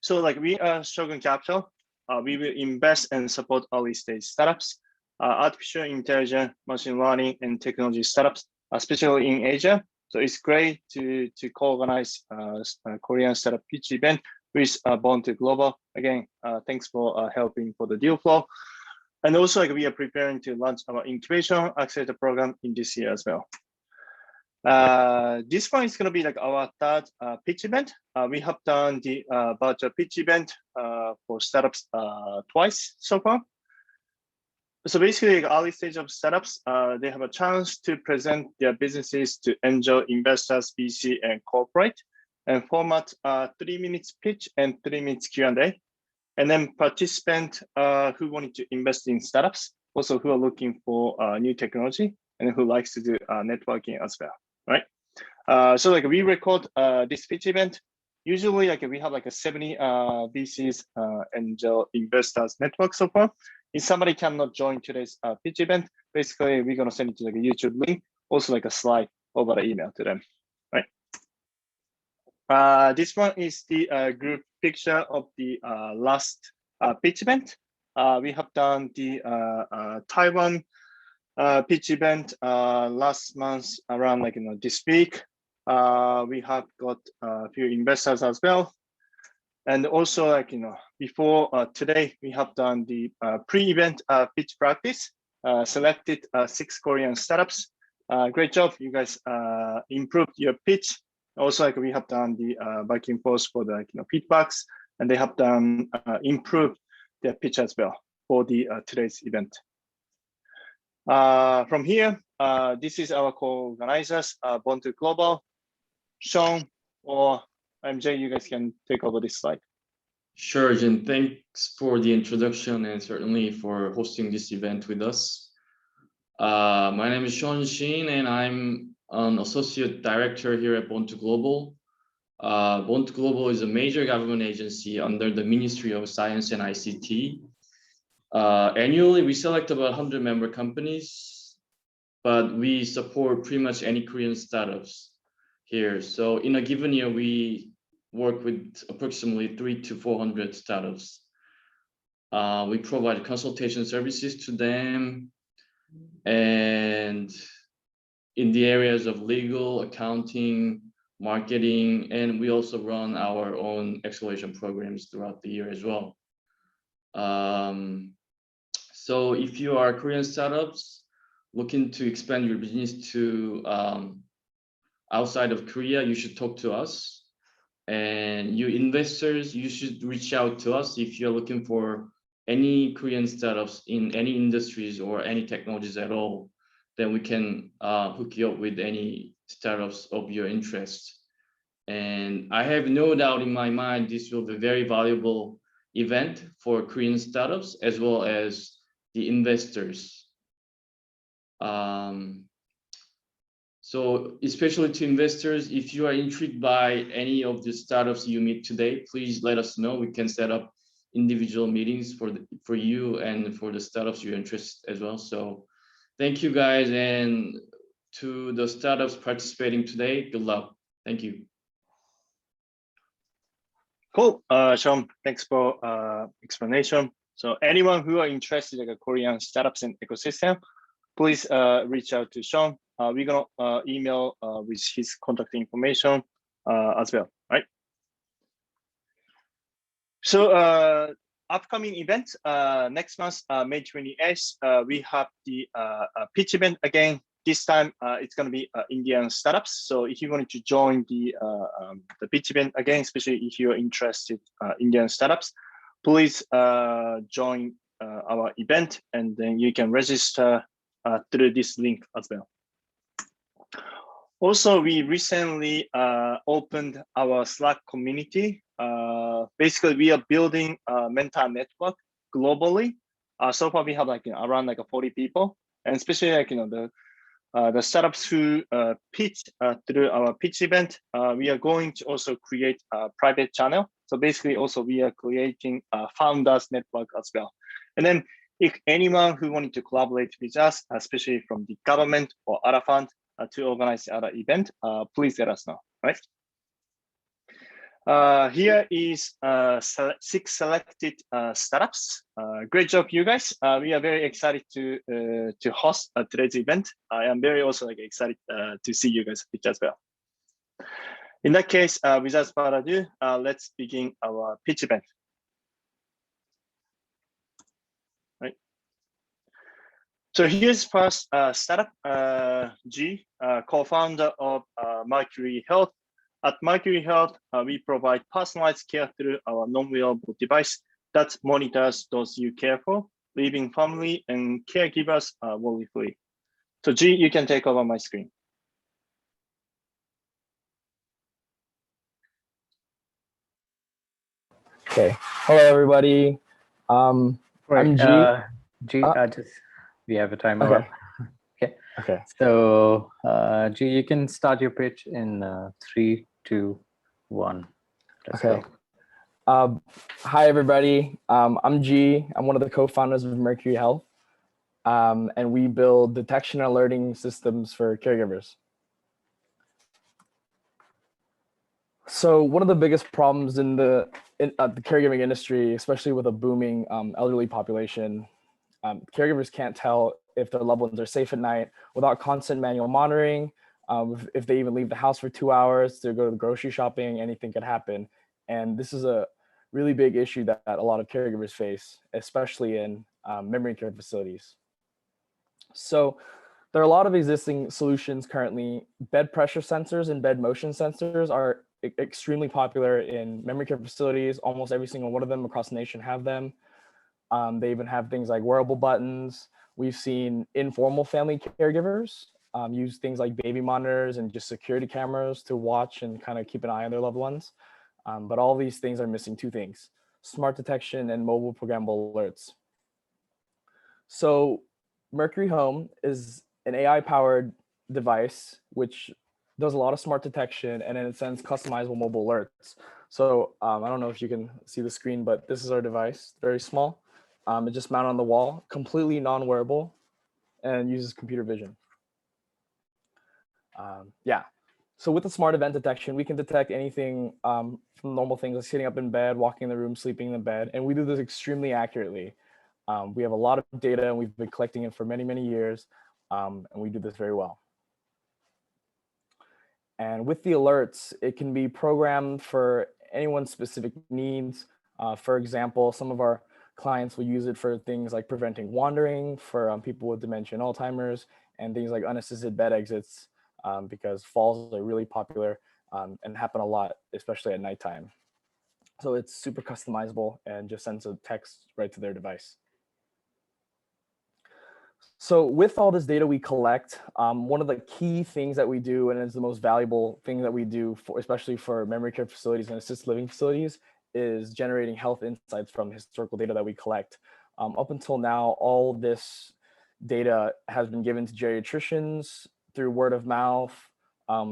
So like we are Shogun Capital, we will invest and support early stage startups, artificial intelligence, machine learning, and technology startups, especially in Asia. So it's great to co-organize a Korean startup pitch event with Born to Global. Again, thanks for helping for the deal flow. And also like we are preparing to launch our incubation accelerator program in this year as well. This one is going to be like our third pitch event. We have done the virtual pitch event for startups twice so far. So basically, like early stage of startups, they have a chance to present their businesses to angel investors, VC, and corporate, and format 3 minutes pitch and 3 minutes Q&A. And then participant who wanted to invest in startups, also who are looking for new technology, and who likes to do networking as well, right? So like we record this pitch event. Usually like we have like a 70 VCs angel investors network so far. If somebody cannot join today's pitch event, basically we're gonna send it to like a YouTube link, also like a slide over the email to them, right? This one is the group picture of the last pitch event. We have done the Taiwan pitch event last month around like this week. We have got a few investors as well. And also like, before today, we have done the pre-event pitch practice, selected 6 Korean startups. Great job, you guys improved your pitch. Also, like we have done the back and forth for the feedbacks, and they have done improved their pitch as well for the today's event. From here, this is our co-organizers, Born to Global, Sean or MJ, you guys can take over this slide. Sure, Jin. Thanks for the introduction and certainly for hosting this event with us. My name is Sean Shin, and I'm an associate director here at Born to Global. Born to Global is a major government agency under the Ministry of Science and ICT. Annually, we select about 100 member companies, but we support pretty much any Korean startups here. So in a given year, we work with approximately 300 to 400 startups. We provide consultation services to them, and in the areas of legal, accounting, marketing, and we also run our own acceleration programs throughout the year as well. So if you are Korean startups looking to expand your business to outside of Korea, you should talk to us. And you investors, you should reach out to us if you're looking for any Korean startups in any industries or any technologies at all. Then we can hook you up with any startups of your interest. And I have no doubt in my mind this will be a very valuable event for Korean startups as well as the investors. So especially to investors, if you are intrigued by any of the startups you meet today, please let us know. We can set up individual meetings for you and for the startups you're interested as well. So thank you guys, and to the startups participating today, good luck. Thank you. Cool, Sean, thanks for explanation. So anyone who are interested in Korean startups and ecosystem, please reach out to Sean. We're gonna email with his contact information as well, right? So upcoming events, next month, May 28th, we have the pitch event again. This time it's gonna be Indian startups. So if you wanted to join the pitch event again, especially if you're interested Indian startups, please join our event, and then you can register through this link as well. Also, we recently opened our Slack community. Basically, we are building a mentor network globally. So far, we have around 40 people, and especially the startups who pitch through our pitch event. We are going to also create a private channel. So basically, also we are creating a founders network as well. And then, if anyone who wanted to collaborate with us, especially from the government or other fund, to organize other event, please let us know, right? Here is 6 selected startups. Great job, you guys. We are very excited to host today's event. I am very also excited to see you guys pitch as well. In that case, without further ado, let's begin our pitch event. Right. So here's first startup, G, co-founder of Mercury Health. At Mercury Health, we provide personalized care through our non-wearable device that monitors those you care for, leaving family and caregivers worry-free. So G, you can take over my screen. Okay. Hello, everybody. I'm G. Just we have a timer. Okay. Okay. Okay. So, G, you can start your pitch in 3, 2, 1. Let's Okay. go. Hi, everybody. I'm G. I'm one of the co-founders of Mercury Health, and we build detection and alerting systems for caregivers. So one of the biggest problems in the caregiving industry, especially with a booming elderly population, caregivers can't tell if their loved ones are safe at night without constant manual monitoring. If they even leave the house for 2 hours to go to grocery shopping, anything could happen. And this is a really big issue that a lot of caregivers face, especially in memory care facilities. So there are a lot of existing solutions currently. Bed pressure sensors and bed motion sensors are extremely popular in memory care facilities. Almost every single one of them across the nation have them. They even have things like wearable buttons. We've seen informal family caregivers use things like baby monitors and just security cameras to watch and kind of keep an eye on their loved ones. But all these things are missing 2 things: smart detection and mobile programmable alerts. So Mercury Home is an AI-powered device which does a lot of smart detection and in a sense customizable mobile alerts. So I don't know if you can see the screen, but this is our device, very small. It just mounted on the wall, completely non-wearable, and uses computer vision. Yeah. So with the smart event detection, we can detect anything from normal things like sitting up in bed, walking in the room, sleeping in bed, and we do this extremely accurately. We have a lot of data and we've been collecting it for many, many years, and we do this very well. And with the alerts, it can be programmed for anyone's specific needs. For example, some of our clients will use it for things like preventing wandering for people with dementia and Alzheimer's, and things like unassisted bed exits, because falls are really popular and happen a lot, especially at nighttime. So it's super customizable and just sends a text right to their device. So with all this data we collect, one of the key things that we do, and it's the most valuable thing that we do, especially for memory care facilities and assisted living facilities, is generating health insights from historical data that we collect. Up until now, all this data has been given to geriatricians through word of mouth,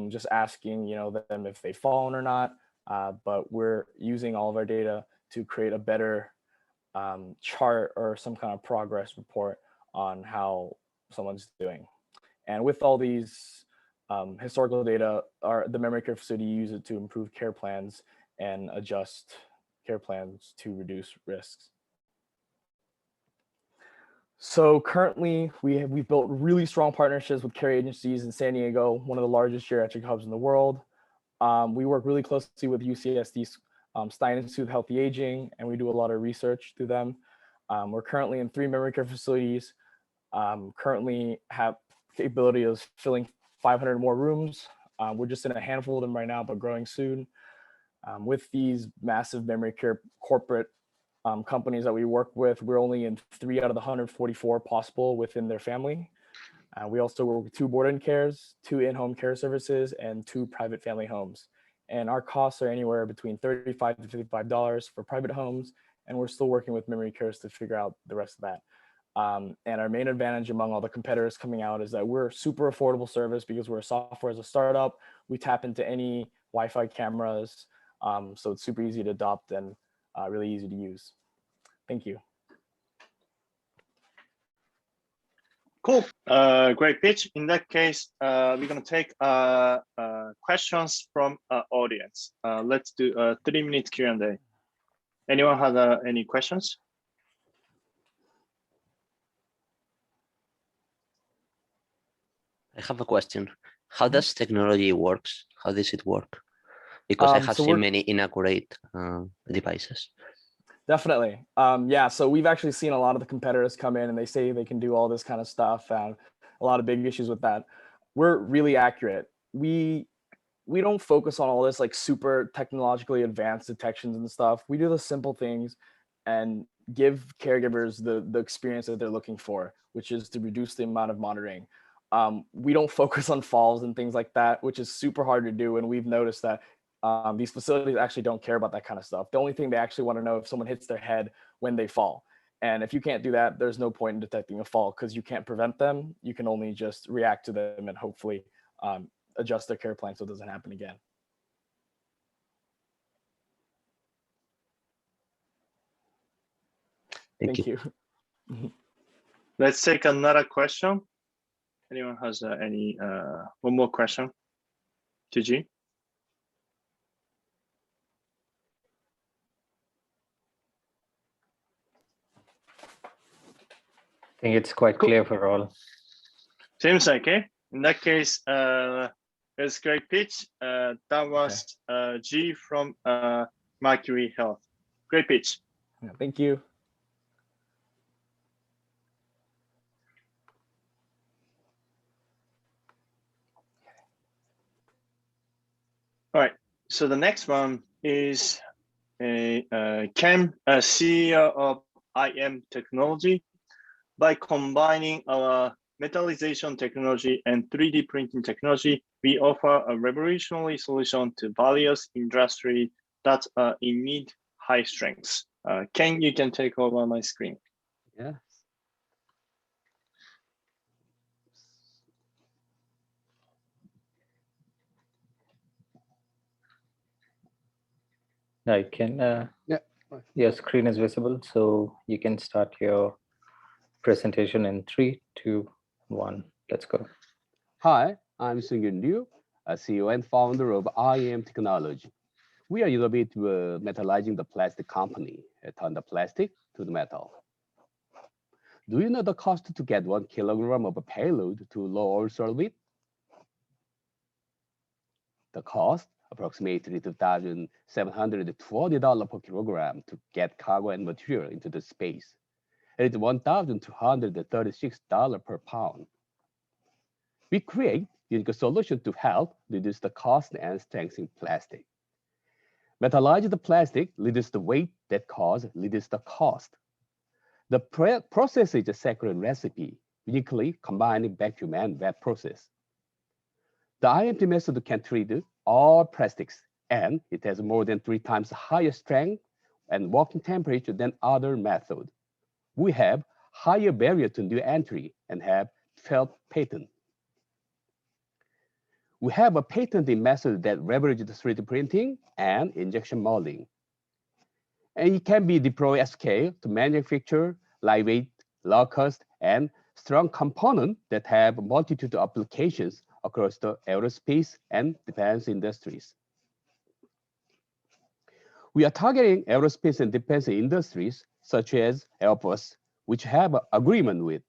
just asking them if they've fallen or not. But we're using all of our data to create a better chart or some kind of progress report on how someone's doing. And with all these historical data, the memory care facility use it to improve care plans and adjust care plans to reduce risks. So currently, we've built really strong partnerships with care agencies in San Diego, one of the largest geriatric hubs in the world. We work really closely with UCSD's Stein Institute of Healthy Aging, and we do a lot of research through them. We're currently in 3 memory care facilities. Currently have capability of filling 500 more rooms. We're just in a handful of them right now, but growing soon. With these massive memory care corporate companies that we work with, we're only in 3 out of the 144 possible within their family. We also work with 2 board-in cares, 2 in-home care services, and 2 private family homes. And our costs are anywhere between $35 to $55 for private homes, and we're still working with memory cares to figure out the rest of that. And our main advantage among all the competitors coming out is that we're super affordable service because we're a software as a startup. We tap into any Wi-Fi cameras, so it's super easy to adopt and really easy to use. Thank you. Cool. Great pitch. In that case, we're gonna take questions from audience. Let's do a 3-minute Q&A. Anyone have any questions? I have a question. How does technology works? How does it work? Because I have so seen many inaccurate devices. Definitely. Yeah, so we've actually seen a lot of the competitors come in and they say they can do all this kind of stuff and a lot of big issues with that. We're really accurate. We don't focus on all this like super technologically advanced detections and stuff. We do the simple things and give caregivers the experience that they're looking for, which is to reduce the amount of monitoring. We don't focus on falls and things like that, which is super hard to do. And we've noticed that these facilities actually don't care about that kind of stuff. The only thing they actually want to know if someone hits their head when they fall. And if you can't do that, there's no point in detecting a fall because you can't prevent them. You can only just react to them and hopefully adjust their care plan so it doesn't happen again. Thank you. Let's take another question. Anyone has any one more question? TG? I think it's quite clear for all. Seems like it. In that case, it's great pitch. That was G from Mercury Health. Great pitch. Yeah, thank you. All right. So the next one is Ken, CEO of IM Technology. By combining our metallization technology and 3D printing technology, we offer a revolutionary solution to various industries that are in need high strengths. Ken, you can take over my screen. Yeah. I can. Your screen is visible, so you can start your presentation in 3, 2, 1. Let's go. Hi, I'm Seung-Yoon Ryu, a CEO and founder of IM Technology. We are innovative metallizing the plastic company, turn the plastic to the metal. Do you know the cost to get 1 kilogram of a payload to low Earth orbit? The cost approximately $2,720 per kilogram to get cargo and material into the space. It is $1,236 per pound. We create unique solution to help reduce the cost and strengthen plastic. Metallized plastic reduces the weight that reduces the cost. The process is a secret recipe, uniquely combining vacuum and wet process. The IMT method can treat all plastics, and it has more than 3 times higher strength and working temperature than other methods. We have higher barrier to new entry and have 12 patents. We have a patented method that leverages 3D printing and injection molding. And it can be deployed at scale to manufacture lightweight, low cost, and strong components that have a multitude of applications across the aerospace and defense industries. We are targeting aerospace and defense industries such as Airbus, which have an agreement with.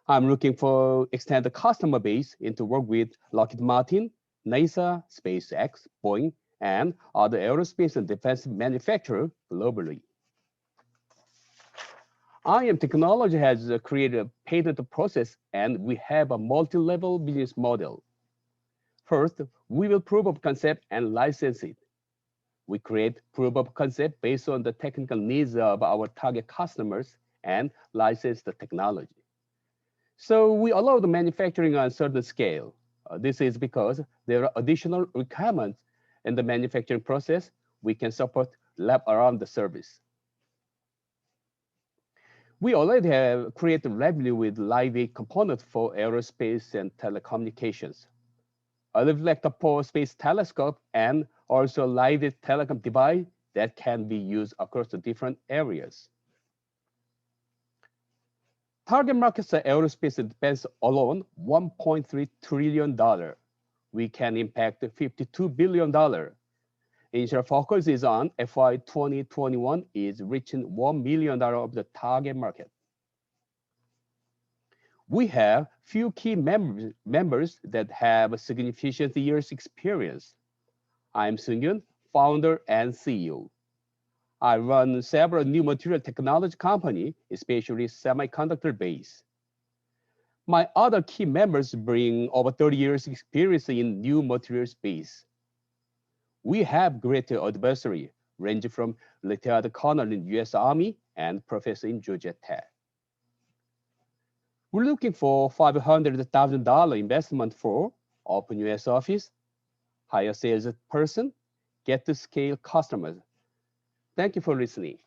I'm looking for extend the customer base into work with Lockheed Martin, NASA, SpaceX, Boeing, and other aerospace and defense manufacturers globally. IM Technology has created a patented process, and we have a multi-level business model. First, we will proof of concept and license it. We create proof of concept based on the technical needs of our target customers and license the technology. So we allow the manufacturing on a certain scale. This is because there are additional requirements in the manufacturing process. We can support lab around the service. We already have created revenue with lightweight components for aerospace and telecommunications. A reflector for space telescope and also lightweight telecom device that can be used across the different areas. Target markets are aerospace and defense alone, $1.3 trillion. We can impact $52 billion. Initial focus is on FY 2021 is reaching $1 million of the target market. We have few key members that have significant years experience. I'm Seung-Yoon, founder and CEO. I run several new material technology companies, especially semiconductor base. My other key members bring over 30 years experience in new material space. We have great advisory, ranging from retired colonel in US Army and professor in Georgia Tech. We're looking for $500,000 investment for open US office, hire sales person, get to scale customers. Thank you for listening.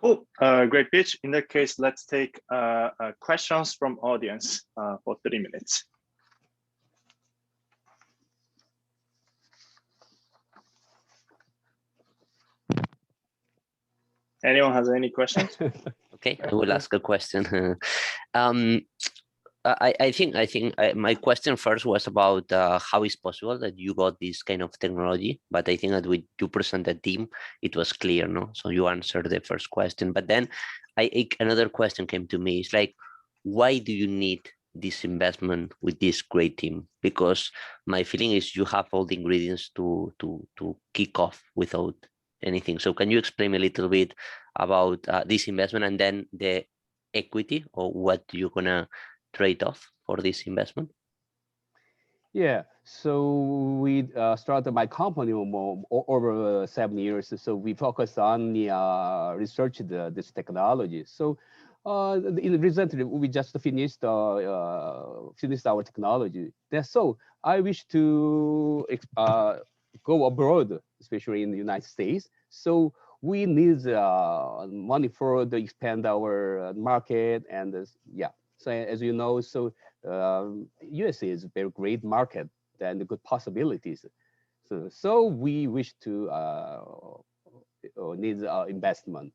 Cool, great pitch. In that case, let's take questions from audience for 3 minutes. Anyone has any questions? Okay, I will ask a question. I think my question first was about how it's possible that you got this kind of technology, but I think that when you present the team, it was clear, no? So you answered the first question, but then another question came to me. It's like, why do you need this investment with this great team? Because my feeling is you have all the ingredients to kick off without anything. So can you explain a little bit about this investment and then the equity, or what you're gonna trade off for this investment? Yeah, so we started my company over 7 years. So we focus on the research this technology. So recently we just finished our technology. So I wish to go abroad, especially in the United States. So we need money for to expand our market, and yeah. So as you know, so USA is a very great market and good possibilities. So we wish to need investment.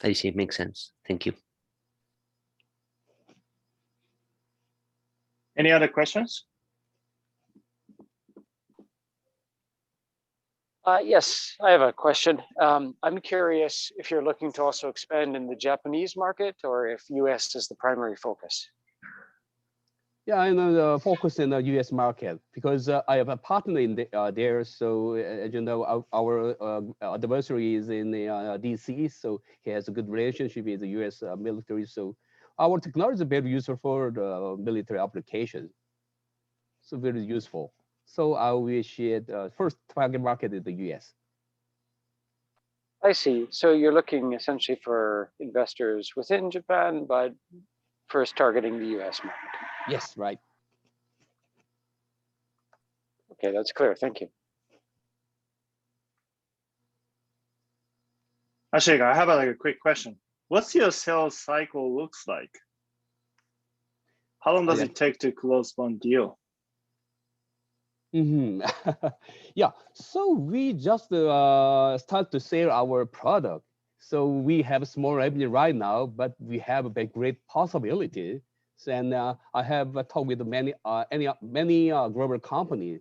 I see, it makes sense. Thank you. Any other questions? Yes, I have a question. I'm curious if you're looking to also expand in the Japanese market, or if US is the primary focus. Yeah, I know the focus in the US market, because I have a partner in there. So as you know, our adversary is in the DC, so he has a good relationship with the US military. So our technology is very useful for the military application. So very useful. So I wish it first target market is the US. I see. So you're looking essentially for investors within Japan, but first targeting the US market. Yes, right. Okay, that's clear. Thank you. Ashik, I have a quick question. What's your sales cycle looks like? How long does it take to close one deal? Yeah, so we just start to sell our product. So we have small revenue right now, but we have a great possibility. And I have talked with many global companies,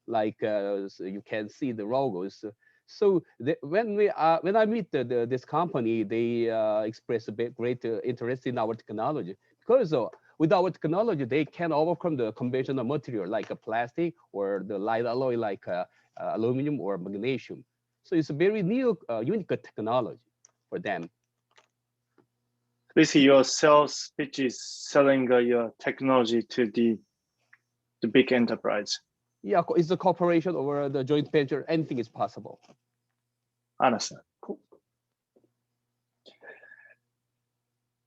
like so you can see the logos. So when I meet this company, they express a great interest in our technology, because with our technology, they can overcome the conventional material like a plastic or the light alloy like aluminum or magnesium. So it's a very new, unique technology for them. Basically, your sales pitch is selling your technology to the big enterprise. Yeah, it's a corporation or the joint venture. Anything is possible. Understand. Cool.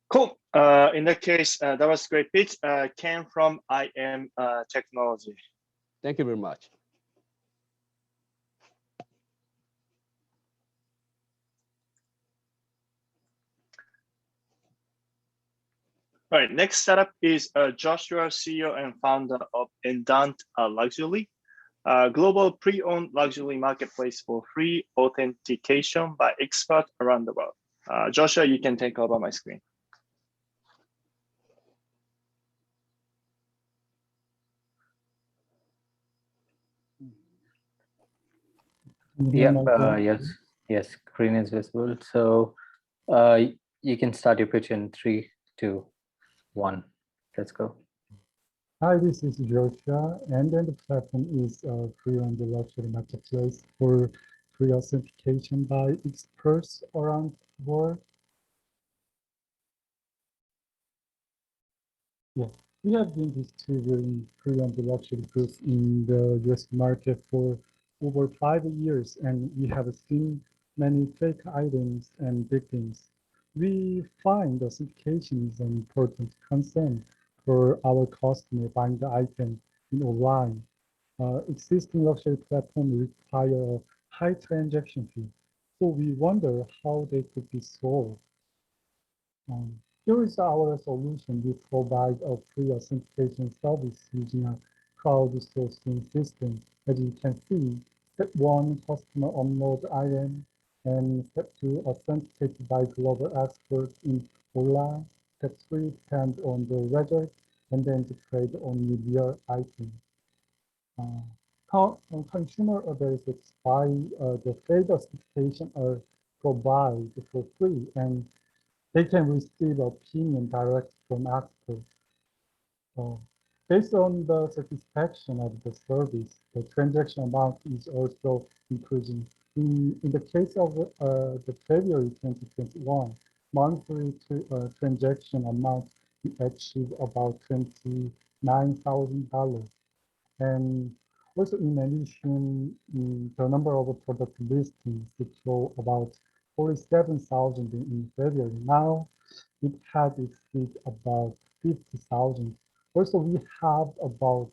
Cool. In that case, that was a great pitch. Came from IM Technology. Thank you very much. All right, next setup is Joshua, CEO and founder of Endant Luxury. global pre-owned luxury marketplace for free authentication by experts around the world. Joshua, you can take over my screen. Yeah, yes, screen is visible. So you can start your pitch in 3, 2, 1. Let's go. Hi, this is Joshua, and then the platform is a free-owned luxury marketplace for free authentication by experts around the world. Yeah, we have been distributing free-owned luxury goods in the US market for over 5 years, and we have seen many fake items and victims. We find authentication is an important concern for our customer buying the item in online. Existing luxury platforms require a high transaction fee, so we wonder how they could be solved. Here is our solution. We provide a free authentication service using a crowdsourcing system. As you can see, step 1, customer upload item, and step 2, authenticated by global experts in online. Step 3, depend on the result, and then to trade only their item. Consumer addresses by the fake authentication are provided for free, and they can receive opinion direct from experts. Based on the satisfaction of the service, the transaction amount is also increasing. In the case of the February 2021, monthly transaction amount we achieved about $29,000. And also in addition, the number of product listings show about 47,000 in February. Now it has exceeded about 50,000. Also, we have about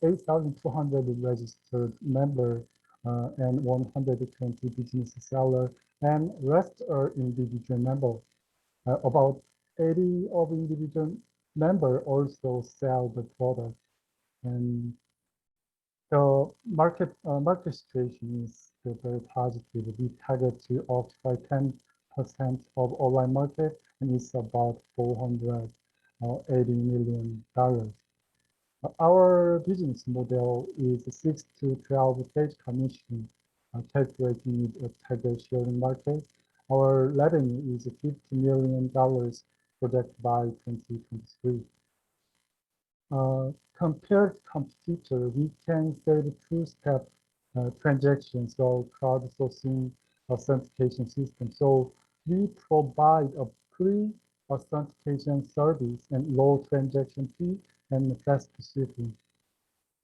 8,200 registered members and 120 business sellers, and rest are individual members. About 80 of individual members also sell the product. And the market situation is very positive. We target to occupy 10% of online market, and it's about $480 million. Our business model is a 6 to 12 stage commission, calculating a target sharing market. Our revenue is $50 million projected by 2023. Compared to competitor, we can save two-step transactions or crowdsourcing authentication system. So we provide a pre-authentication service and low transaction fee and fast shipping.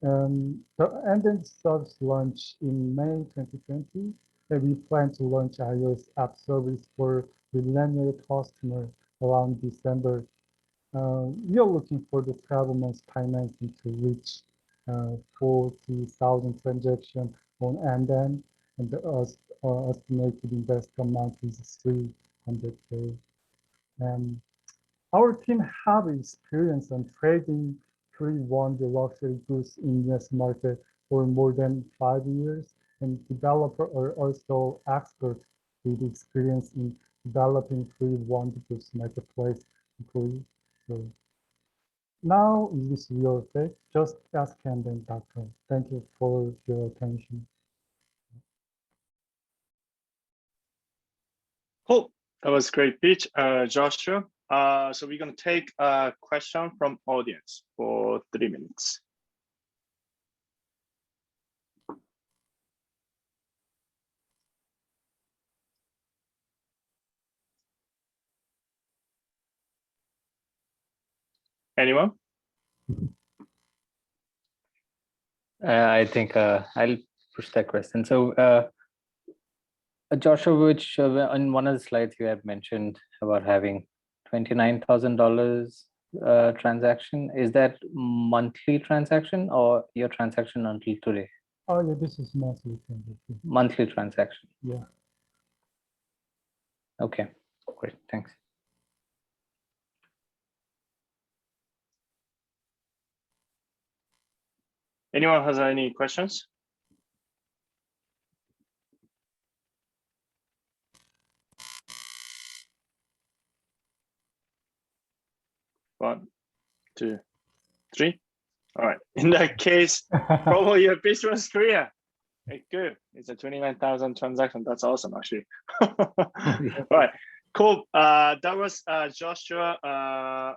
And then service launch in May 2020, and we plan to launch iOS app service for millennial customer around December. We are looking for the 12 months financing to reach 40,000 transactions on end, and the estimated investment amount is $300K. And our team have experience on trading pre-owned luxury goods in US market for more than 5 years, and developers are also experts with experience in developing pre-owned goods marketplace. So now is your fake. Just ask Camden.com. Thank you for your attention. Cool. That was a great pitch, Joshua. So we're going to take a question from audience for 3 minutes. Anyone? I think I'll push that question. So Joshua, which on one of the slides you had mentioned about having $29,000 transaction. Is that monthly transaction or your transaction until today? Oh yeah, this is monthly transaction. Monthly transaction. Yeah. Okay, great, thanks. Anyone has any questions? One, two, three. All right. In that case, probably your pitch was Korea. Hey, good. It's a 29,000 transaction. That's awesome, actually. All right. Cool. That was Joshua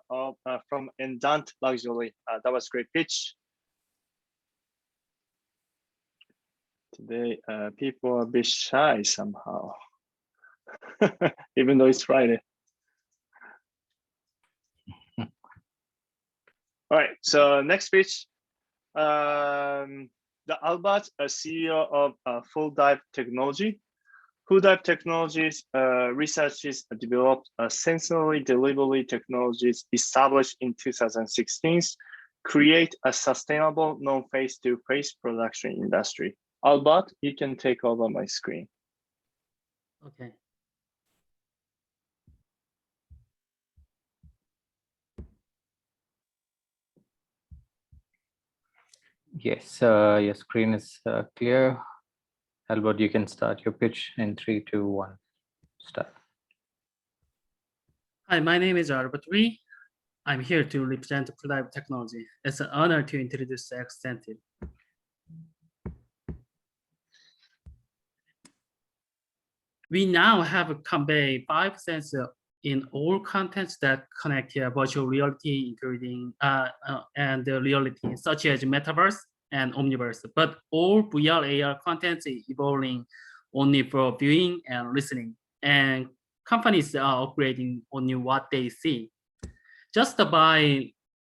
from Endant Luxury. That was great pitch. Today, people are a bit shy somehow, even though it's Friday. All right. So next pitch. The Albert, a CEO of Full Dive Technology. Full Dive Technologies researches developed sensory delivery technologies established in 2016, create a sustainable non-face-to-face production industry. Albert, you can take over my screen. Okay. Yes, your screen is clear. Albert, you can start your pitch in 3, 2, 1. Start. Hi, my name is Albert Wee. I'm here to represent Full Dive Technology. It's an honor to introduce Extentive. We now have conveyed 5 sensors in all contents that connect virtual reality, including and the reality, such as metaverse and omniverse. But all VR AR contents is evolving only for viewing and listening, and companies are upgrading only what they see. Just by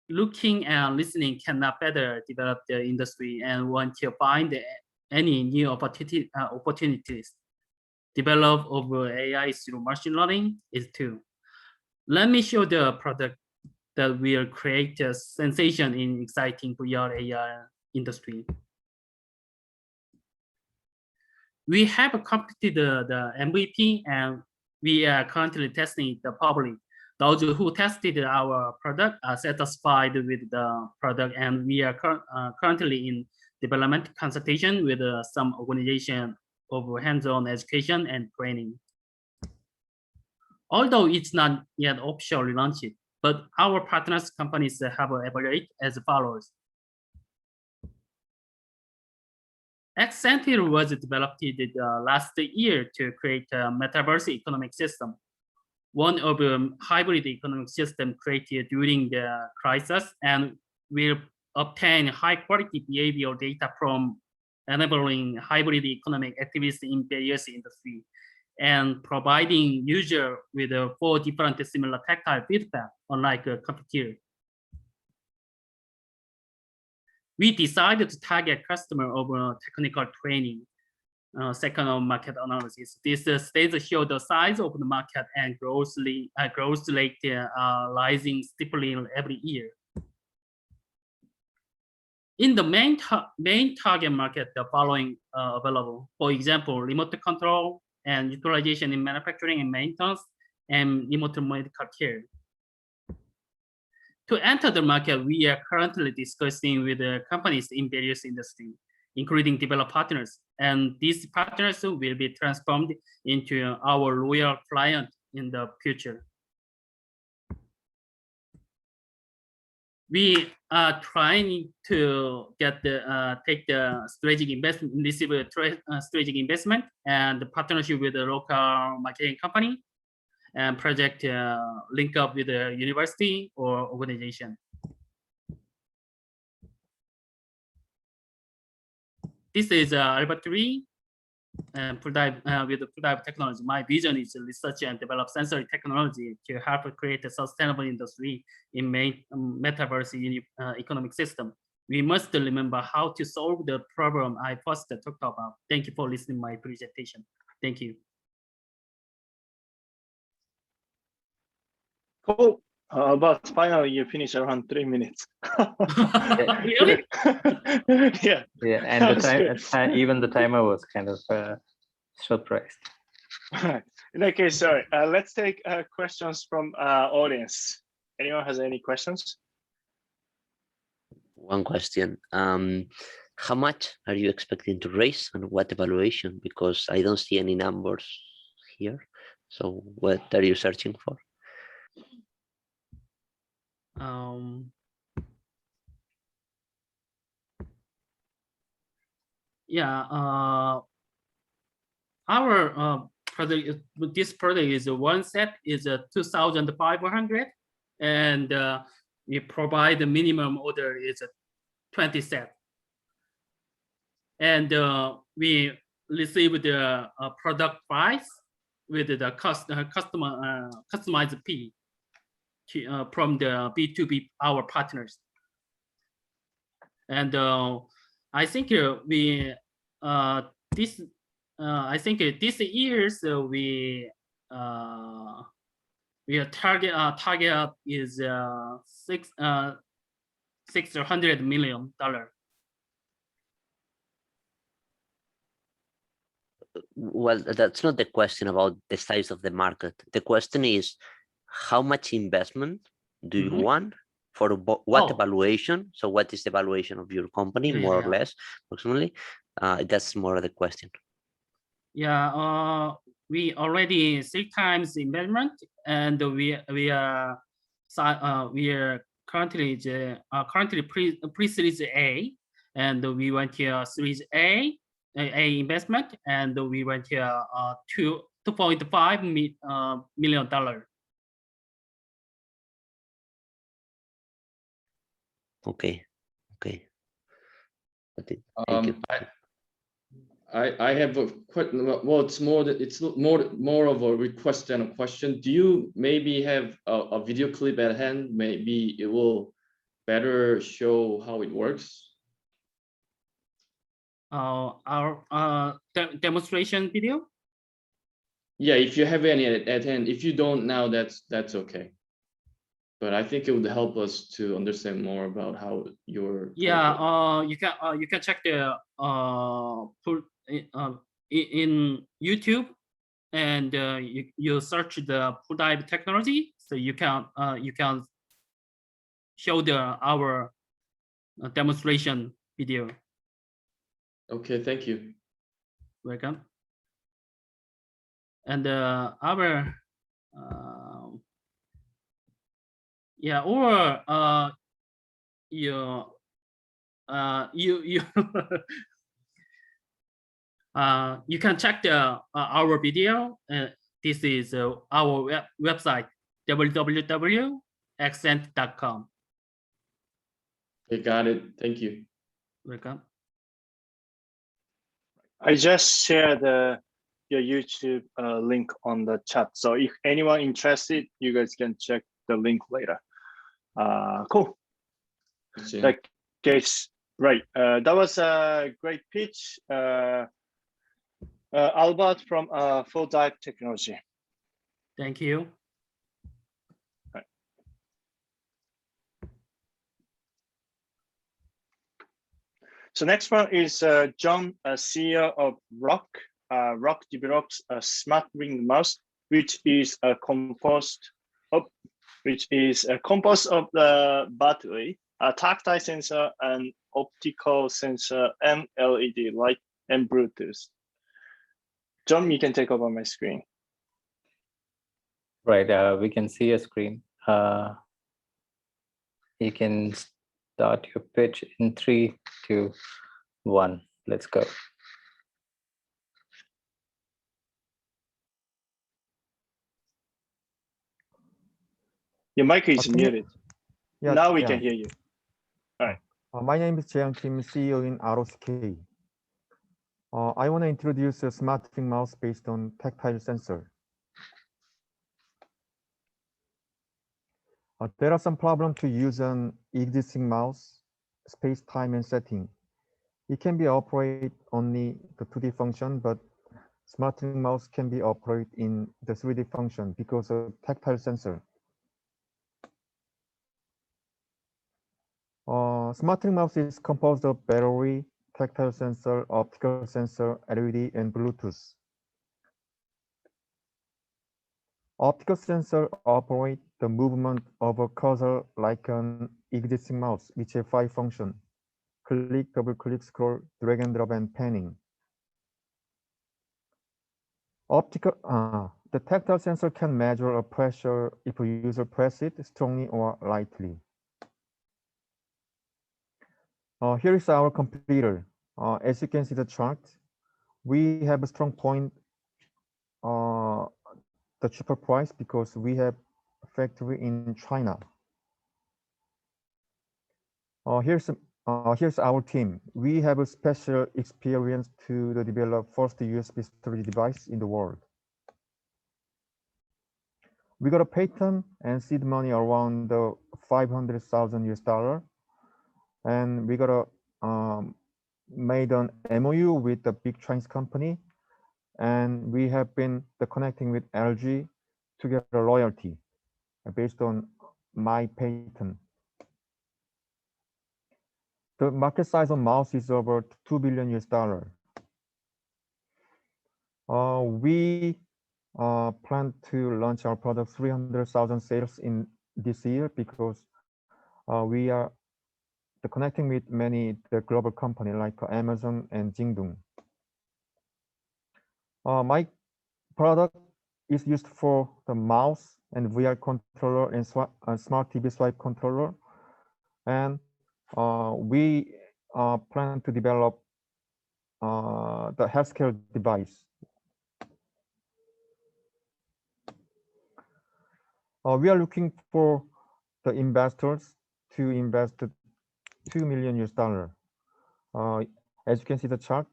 looking and listening cannot better develop the industry, and want to find any new opportunities. Develop over AI through machine learning is too. Let me show the product that will create a sensation in exciting VR AR industry. We have completed the MVP, and we are currently testing the public. Those who tested our product are satisfied with the product, and we are currently in development consultation with some organization of hands-on education and training. Although it's not yet officially launched, but our partners companies have evaluated as follows. Extentive was developed last year to create a metaverse economic system, one of the hybrid economic system created during the crisis, and will obtain high-quality behavioral data from enabling hybrid economic activities in various industries, and providing user with 4 different similar tactile feedback, unlike a computer. We decided to target customer over technical training. Second, on market analysis. This stage show the size of the market and growth rate rising steeply every year. In the main target market, the following available. For example, remote control and utilization in manufacturing and maintenance, and remote medical care. To enter the market, we are currently discussing with companies in various industries, including developed partners, and these partners will be transformed into our loyal client in the future. We are trying to get take the strategic investment, receive a strategic investment, and the partnership with a local marketing company, and project link up with a university or organization. This is Albert Wee, and Full Dive with the Full Dive Technology. My vision is to research and develop sensory technology to help create a sustainable industry in metaverse economic system. We must remember how to solve the problem I first talked about. Thank you for listening to my presentation. Thank you. Cool. But finally, you finish around 3 minutes. Really? Yeah. Yeah, and the time, even the timer was kind of surprised. In that case, sorry. Let's take questions from audience. Anyone has any questions? one question. How much are you expecting to raise and what evaluation? Because I don't see any numbers here. So what are you searching for? Yeah, our product, this product is one set is 2,500, and we provide the minimum order is 20 set, and we receive the product price with the customized fee from the B2B our partners, and I think we this I think this year so we target is $600 million. Well, that's not the question about the size of the market. The question is, how much investment do you want for what evaluation? So what is the evaluation of your company, more or less, approximately? That's more of the question. Yeah, we already 3 times investment, and we are currently pre-series A, and we went here series A investment, and we went here $2.5 million. Okay. Thank you. I have a question. Well, it's more of a request than a question. Do you maybe have a video clip at hand? Maybe it will better show how it works. Our demonstration video. Yeah, if you have any at hand. If you don't now, that's okay. But I think it would help us to understand more about how your you can check the in YouTube, and you search the pool dive technology, so you can show our demonstration video. Okay, thank you. Welcome. And our yeah, or you you can check our video. This is our website, www.accent.com. Okay, got it. Thank you. Welcome. I just shared your YouTube link on the chat. So if anyone interested, you guys can check the link later. Cool. That case, right. That was a great pitch. Albert from Full Dive Technology. Thank you. Right. So next one is John, CEO of Rock. Rock develops a smart ring mouse, which is composed of the battery, a tactile sensor, and optical sensor, and LED light, and Bluetooth. John, you can take over my screen. Right, we can see a screen. You can start your pitch in 3, 2, 1. Let's go. Your mic is muted. Yeah, now we can hear you. All right. My name is Jae Kim, CEO in ROCK. I want to introduce a smart ring mouse based on tactile sensor. There are some problems to use an existing mouse, space, time, and setting. It can be operate only the 2D function, but smart ring mouse can be operate in the 3D function because of tactile sensor. Smart ring mouse is composed of battery, tactile sensor, optical sensor, LED, and Bluetooth. Optical sensor operate the movement of a cursor like an existing mouse, which have 5 functions: click, double click, scroll, drag and drop, and panning. The tactile sensor can measure a pressure if a user press it strongly or lightly. Here is our computer. As you can see the chart, we have a strong point, the cheaper price, because we have a factory in China. Here's our team. We have a special experience to develop first USB storage device in the world. We got a patent and seed money around $500,000 US, and we got a made an MOU with a big Chinese company, and we have been connecting with LG to get a royalty based on my patent. The market size of mouse is over $2 billion US. We plan to launch our product 300,000 sales in this year, because we are connecting with many global companies like Amazon and Jingdong. My product is used for the mouse and VR controller and smart TV swipe controller, and we plan to develop the healthcare device. We are looking for the investors to invest $2 million US. As you can see the chart,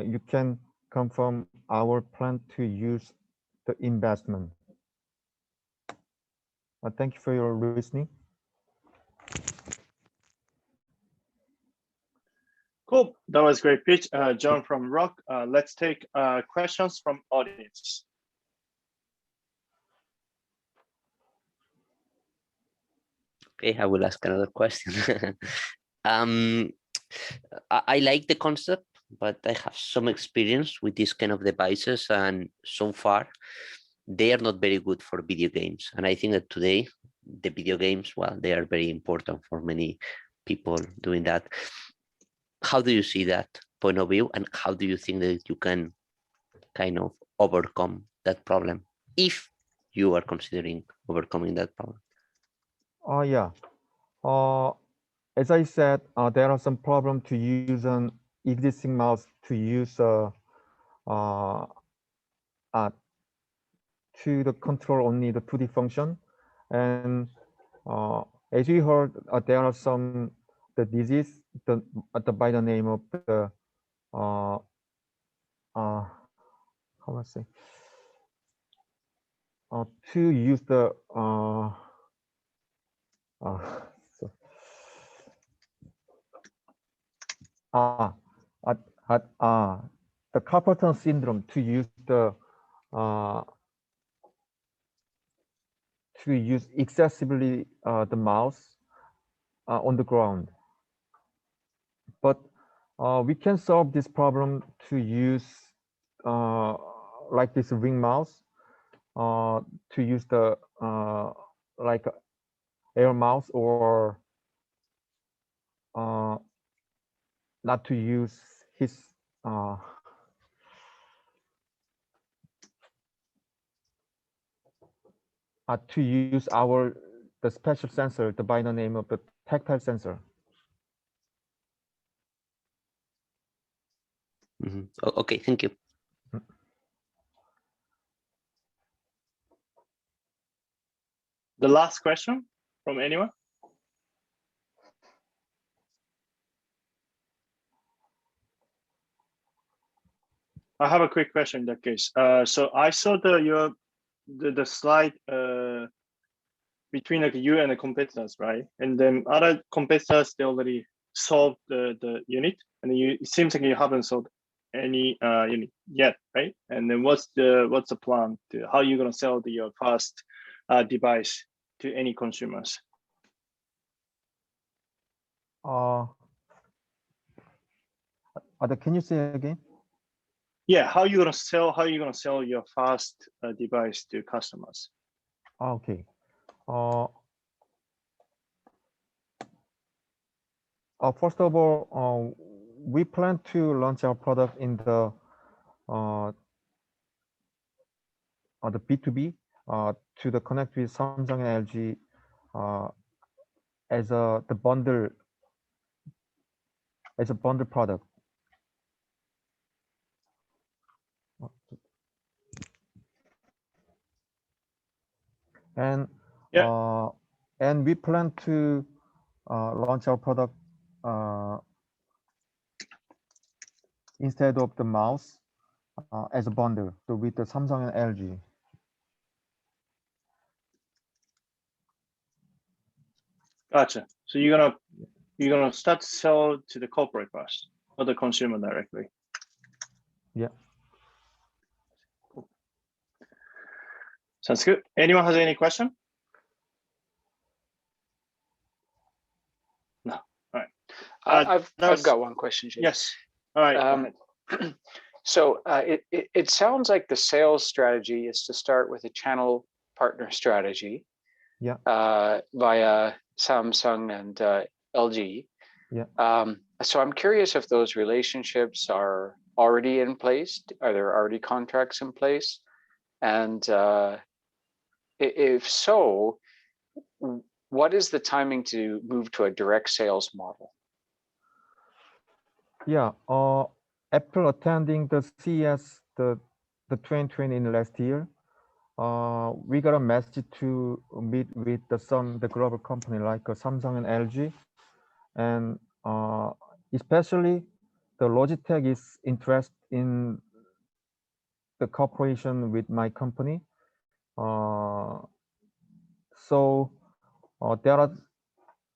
you can confirm our plan to use the investment. Thank you for your listening. Cool. That was a great pitch, John from Rock. Let's take questions from audience. Okay, I will ask another question. I like the concept, but I have some experience with these kind of devices, and so far they are not very good for video games. And I think that today the video games, well, they are very important for many people doing that. How do you see that point of view, and how do you think that you can kind of overcome that problem, if you are considering overcoming that problem? Yeah. As I said, there are some problems to use an existing mouse to use to control only the 2D function. And as you heard, there are some disease by the name of the how I say to use the the carpal tunnel syndrome, to use excessively the mouse on the ground. But we can solve this problem to use like this ring mouse, to use the like air mouse, or not to use his to use the special sensor, by the name of the tactile sensor. Mm-hmm. Okay, thank you. The last question from anyone? I have a quick question in that case. So I saw the slide between like you and the competitors, right? And then other competitors, they already solved the unit, and it seems like you haven't solved any unit yet, right? And then what's the plan to how you're gonna sell your first device to any consumers? Can you say again? Yeah, how you gonna sell your first device to customers? Okay. First of all, we plan to launch our product in the B2B to the connect with Samsung and LG as a bundle product. And Yeah. And we plan to launch our product instead of the mouse as a bundle, so with the Samsung and LG. Gotcha. So you're gonna start to sell to the corporate first, or the consumer directly. Yeah. Cool. Sounds good. Anyone has any question? No. All right. I've got one question, Jay. Yes. All right. Go ahead. So it sounds like the sales strategy is to start with a channel partner strategy. Yeah. Via Samsung and LG. Yeah. So I'm curious if those relationships are already in place. Are there already contracts in place? And if so, what is the timing to move to a direct sales model? Yeah. After attending the CES, the 2020 in last year, we got a message to meet with the global company like Samsung and LG, and especially the Logitech is interested in the cooperation with my company. So there are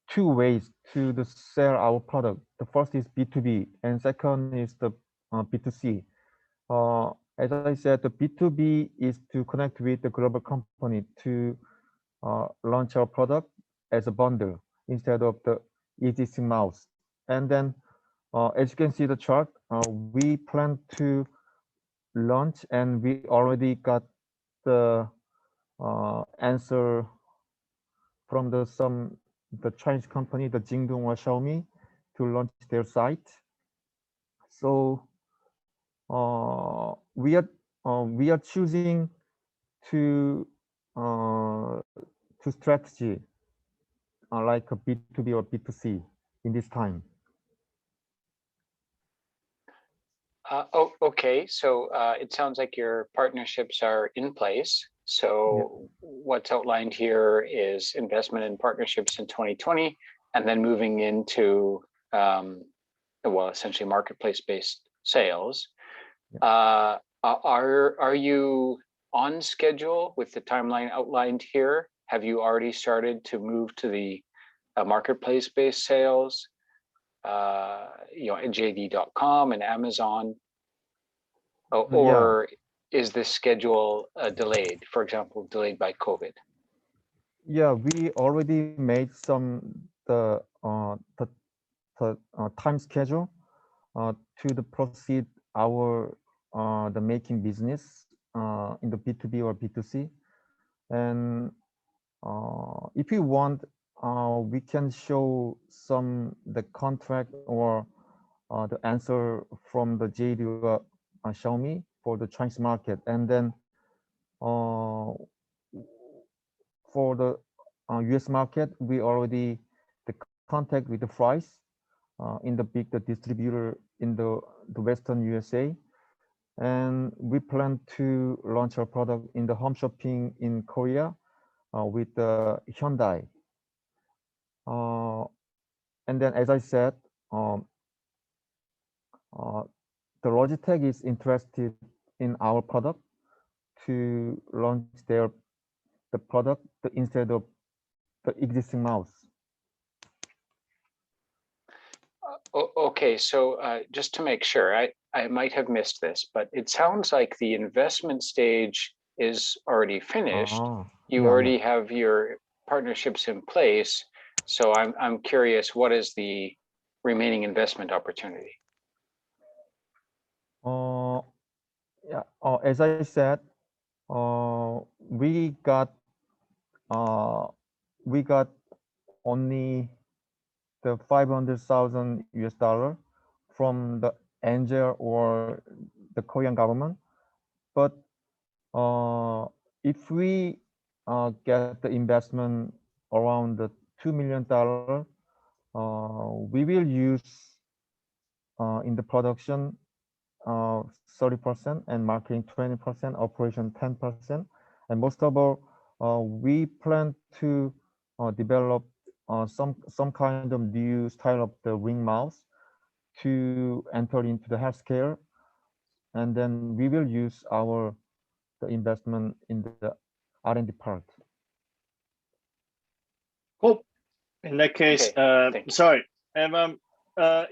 two ways to sell our product. The first is B2B, and second is the B2C. As I said, the B2B is to connect with the global company to launch our product as a bundle instead of the existing mouse. And then, as you can see the chart, we plan to launch, and we already got the answer from the Chinese company, the Jingdong or Xiaomi, to launch their site. So we are choosing to strategy like a B2B or B2C in this time. Okay, so it sounds like your partnerships are in place. So what's outlined here is investment in partnerships in 2020, and then moving into, well, essentially marketplace-based sales. Are you on schedule with the timeline outlined here? Have you already started to move to the marketplace-based sales? At JD.com and Amazon, or is this schedule delayed? For example, delayed by COVID? Yeah, we already made the time schedule to proceed our the making business in the B2B or B2C, and if you want, we can show the contract or the answer from the JD or Xiaomi for the Chinese market, and then for the US market, we already the contact with the Fry's in the big distributor in the Western USA, and we plan to launch our product in the home shopping in Korea with Hyundai. And then, as I said, the Logitech is interested in our product to launch the product instead of the existing mouse. Okay, so just to make sure, I might have missed this, but it sounds like the investment stage is already finished. You already have your partnerships in place. So I'm curious, what is the remaining investment opportunity? As I said, we got only the 500,000 US dollar from the angel or the Korean government. But if we get the investment around the $2 million, we will use in the production 30% and marketing 20%, operation 10%. And most of all, we plan to develop some kind of new style of the ring mouse to enter into the healthcare. And then we will use the investment in the R&D part. Cool. In that case, Okay, sorry. And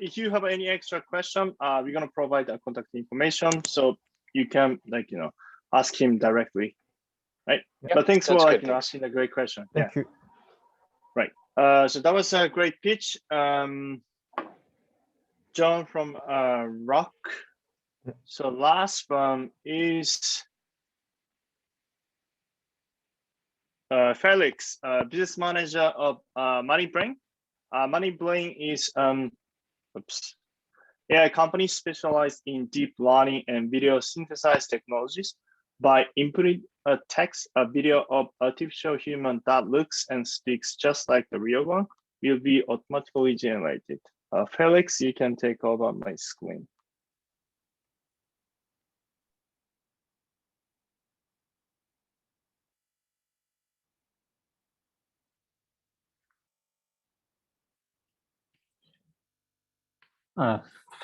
if you have any extra question, we're gonna provide the contact information, so you can ask him directly, right? Yep, but thanks for that's good, thanks. asking a great question. Thank you. Right. So that was a great pitch. John from Rock. So last one is Felix, business manager of MoneyBrain. MoneyBrain is a company specialized in deep learning and video synthesis technologies. By inputting a text, a video of artificial human that looks and speaks just like the real one will be automatically generated. Felix, you can take over my screen.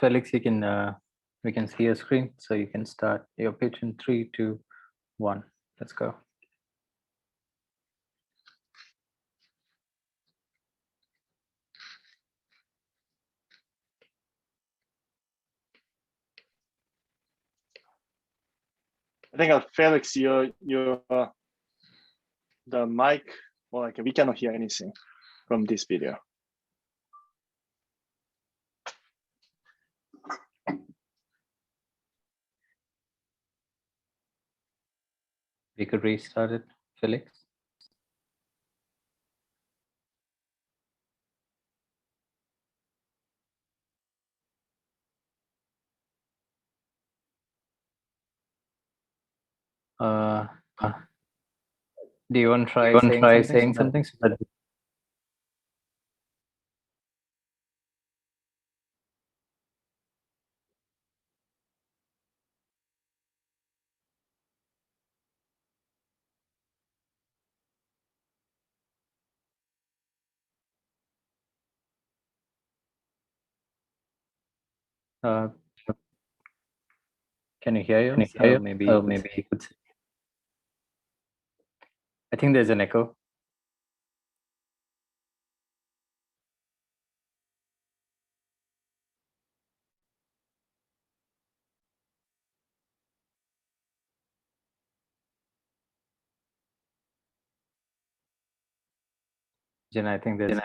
Felix, you can we can see your screen, so you can start your pitch in 3, 2, 1. Let's go. I think Felix, your the mic, well, we cannot hear anything from this video. We could restart it, Felix. Do you want to try saying something? So that can you hear you? Maybe you could say. I think there's an echo. Jen, I think there's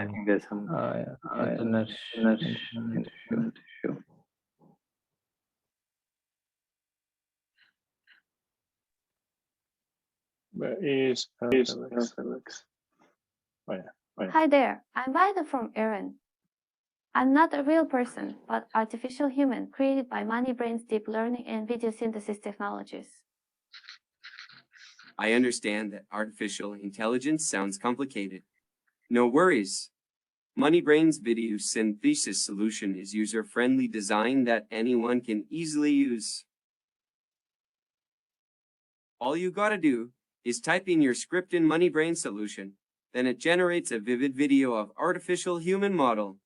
some internet issue. Where is Felix? Oh, yeah. Hi there, I'm Vaida from Iran. I'm not a real person, but artificial human created by MoneyBrain's deep learning and video synthesis technologies. I understand that artificial intelligence sounds complicated. No worries. MoneyBrain's video synthesis solution is user-friendly design that anyone can easily use. All you gotta do is type in your script in MoneyBrain solution, then it generates a vivid video of artificial human model.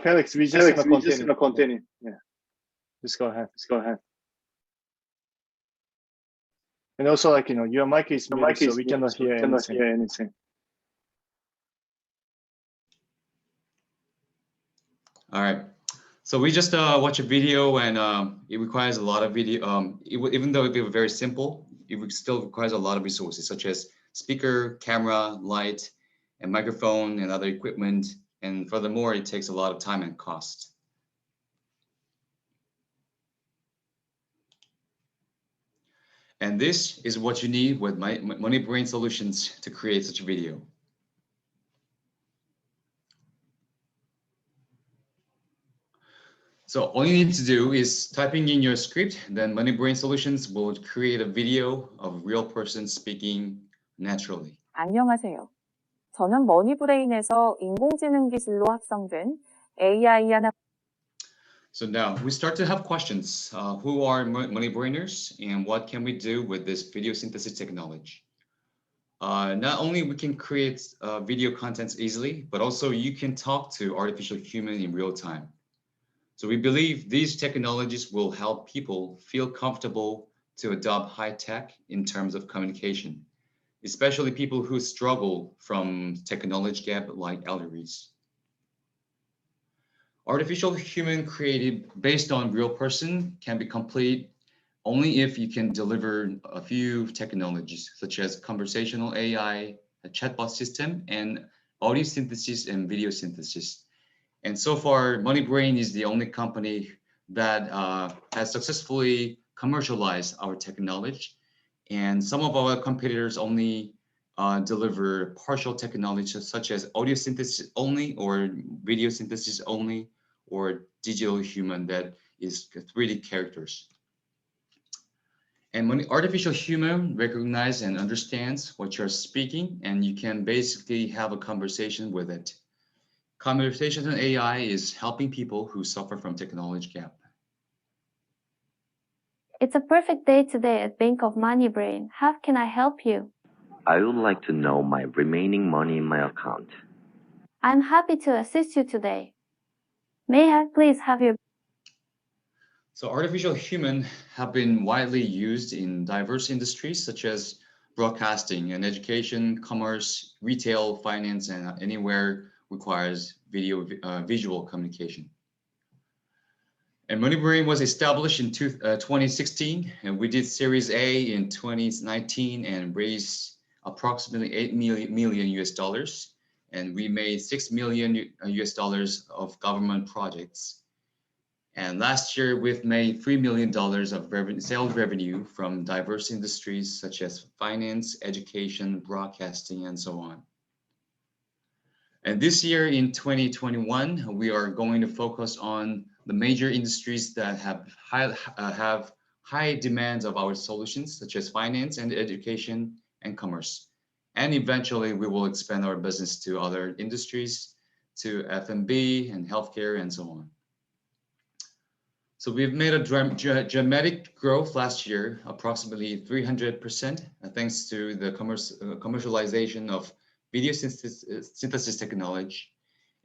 Felix, we just gonna continue. Yeah, just go ahead. And also, your mic is muted, so we cannot hear anything. All right. So we just watch a video, and it requires a lot of video. Even though it be very simple, it still requires a lot of resources, such as speaker, camera, light, and microphone, and other equipment. And furthermore, it takes a lot of time and cost. And this is what you need with MoneyBrain Solutions to create such a video. So all you need to do is typing in your script, then MoneyBrain Solutions will create a video of a real person speaking naturally. 안녕하세요. 저는 머니브레인에서 인공지능 기술로 확성된 AI 하나. So now we start to have questions. Who are MoneyBrainers and what can we do with this video synthesis technology? Not only we can create video contents easily, but also you can talk to artificial human in real time. So we believe these technologies will help people feel comfortable to adopt high tech in terms of communication, especially people who struggle from technology gap like elderlies. Artificial human created based on real person can be complete only if you can deliver a few technologies such as conversational AI, a chatbot system, and audio synthesis and video synthesis. And so far, MoneyBrain is the only company that has successfully commercialized our technology. And some of our competitors only deliver partial technology such as audio synthesis only or video synthesis only or digital human that is 3D characters. And when artificial human recognizes and understands what you're speaking, and you can basically have a conversation with it. Conversational AI is helping people who suffer from technology gap. It's a perfect day today at Bank of MoneyBrain. How can I help you? I would like to know my remaining money in my account. I'm happy to assist you today. May I please have your... So artificial human have been widely used in diverse industries such as broadcasting and education, commerce, retail, finance, and anywhere requires visual communication. And MoneyBrain was established in 2016, and we did Series A in 2019 and raised approximately 8 million US dollars. And we made $6 million US dollars of government projects. And last year, we've made $3 million of sales revenue from diverse industries such as finance, education, broadcasting, and so on. And this year in 2021, we are going to focus on the major industries that have high demands of our solutions, such as finance and education and commerce. And eventually, we will expand our business to other industries, to F&B and healthcare and so on. So we've made a dramatic growth last year, approximately 300%, thanks to the commercialization of video synthesis technology.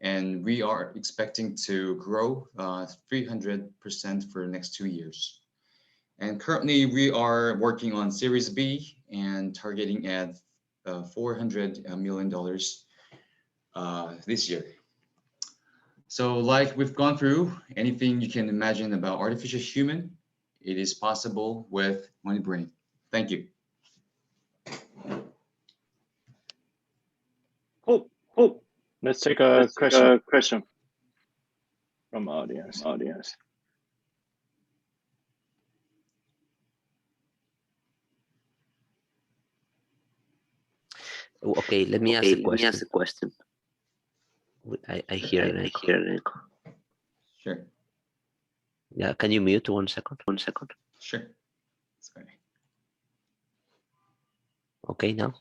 And we are expecting to grow 300% for the next 2 years. And currently we are working on Series B and targeting at $400 million this year. So like we've gone through, anything you can imagine about artificial human, it is possible with MoneyBrain. Thank you. Cool. Let's take a question from audience. Okay, let me ask a question. I hear an echo. Sure. Yeah, can you mute 1 second? Sure. Sorry. Okay, now?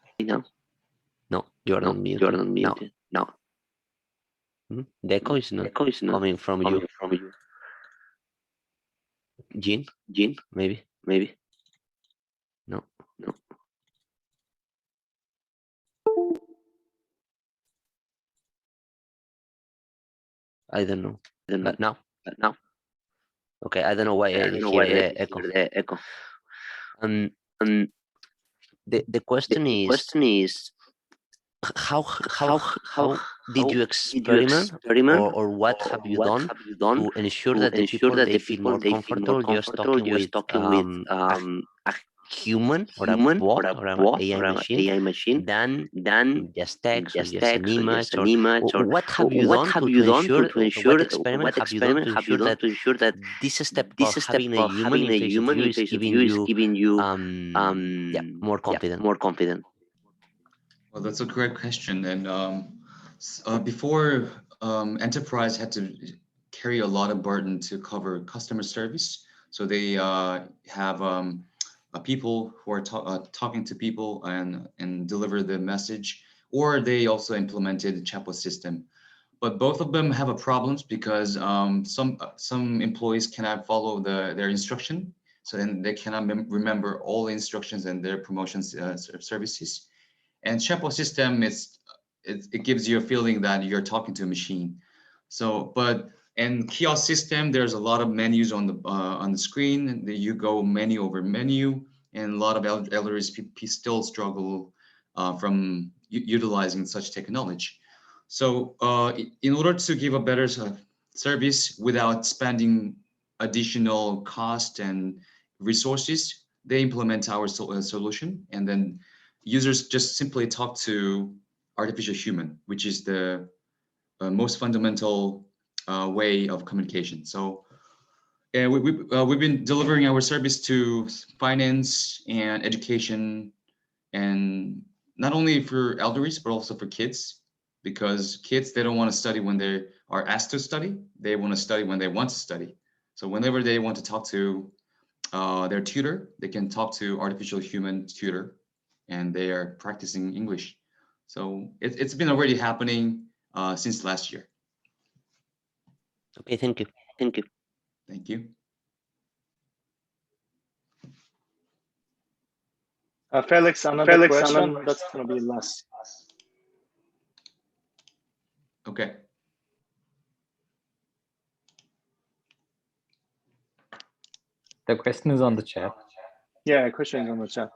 No, you're not muted. No. The echo is not coming from you. Jean? Maybe. No. I don't know. But now? Okay, I don't know why I hear the echo. The question is, how did you experiment, or what have you done to ensure that the people they feel more comfortable just talking with a human or a bot or an AI machine than just text or just an image? Or what have you done to ensure, or what experiment have you done to ensure that this step of having a human in face of you is giving you more confident? Well, that's a great question. And before, enterprise had to carry a lot of burden to cover customer service. So they have people who are talking to people and deliver the message, or they also implemented the chatbot system. But both of them have a problems because some employees cannot follow their instruction, so then they cannot remember all the instructions and their promotions services. And chatbot system it gives you a feeling that you're talking to a machine. So, but in kiosk system, there's a lot of menus on the screen, and you go menu over menu, and a lot of elderly people still struggle from utilizing such technology. So, in order to give a better service without spending additional cost and resources, they implement our solution, and then users just simply talk to artificial human, which is the most fundamental way of communication. So we've been delivering our service to finance and education, and not only for elderlies, but also for kids, because kids, they don't want to study when they are asked to study. They want to study when they want to study. So whenever they want to talk to their tutor, they can talk to artificial human tutor, and they are practicing English. So it's been already happening since last year. Okay, thank you. Thank you. Felix, another question. That's going to be last. Okay. The question is on the chat. Yeah, question is on the chat.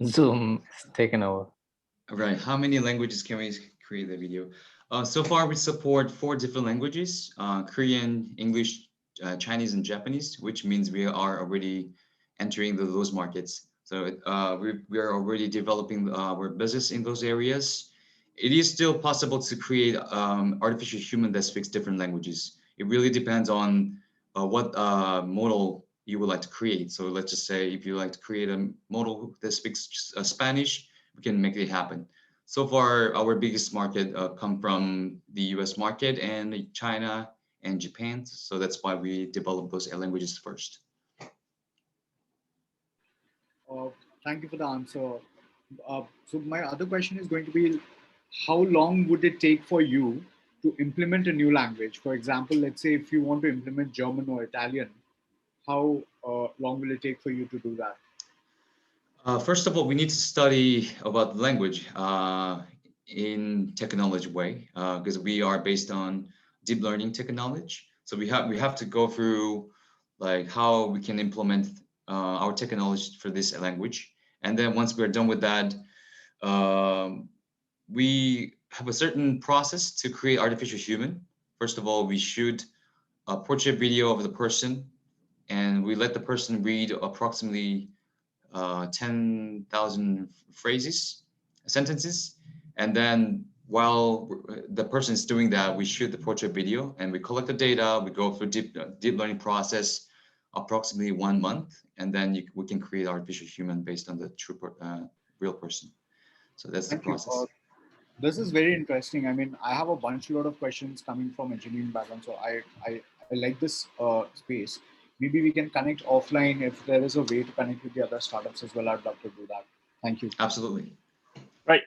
Zoom is taken over. Right. How many languages can we create the video? So far, we support 4 different languages: Korean, English, Chinese, and Japanese, which means we are already entering those markets. So we are already developing our business in those areas. It is still possible to create artificial human that speaks different languages. It really depends on what model you would like to create. So let's just say if you like to create a model that speaks Spanish, we can make it happen. So far, our biggest market come from the US market and China and Japan. So that's why we develop those languages first. Thank you for the answer. So my other question is going to be, how long would it take for you to implement a new language? For example, let's say if you want to implement German or Italian, how long will it take for you to do that? First of all, we need to study about language in technology way, because we are based on deep learning technology. So we have to go through like how we can implement our technology for this language. And then once we're done with that, we have a certain process to create artificial human. First of all, we shoot a portrait video of the person, and we let the person read approximately 10,000 sentences. And then while the person is doing that, we shoot the portrait video and we collect the data. We go through deep learning process, approximately 1 month. And then we can create artificial human based on the true real person. So that's the process. This is very interesting. I mean, I have a lot of questions coming from engineering background. So I like this space. Maybe we can connect offline if there is a way to connect with the other startups as well. I'd love to do that. Thank you. Absolutely. Right,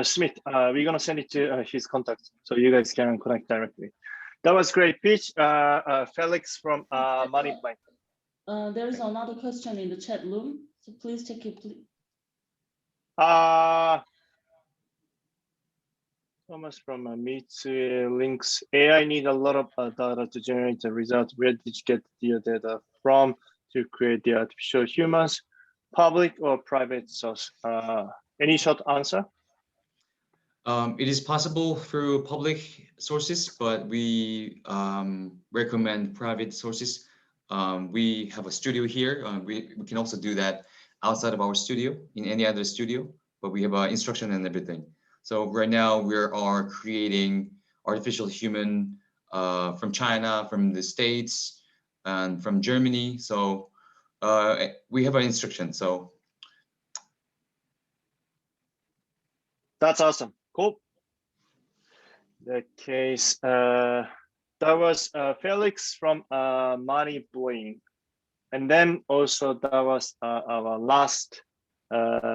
Smith, we're going to send it to his contact so you guys can connect directly. That was great pitch. Felix from Moneypoint. There is another question in the chat room, so please take it, please. Thomas from Mitsui links. AI need a lot of data to generate the result. Where did you get your data from to create the artificial humans? Public or private source? Any short answer? It is possible through public sources, but we recommend private sources. We have a studio here. We can also do that outside of our studio, in any other studio, but we have instruction and everything. So right now we are creating artificial human from China, from the States, and from Germany. So we have an instruction. So that's awesome. Cool. The case, that was Felix from Money Bling. And then also that was our last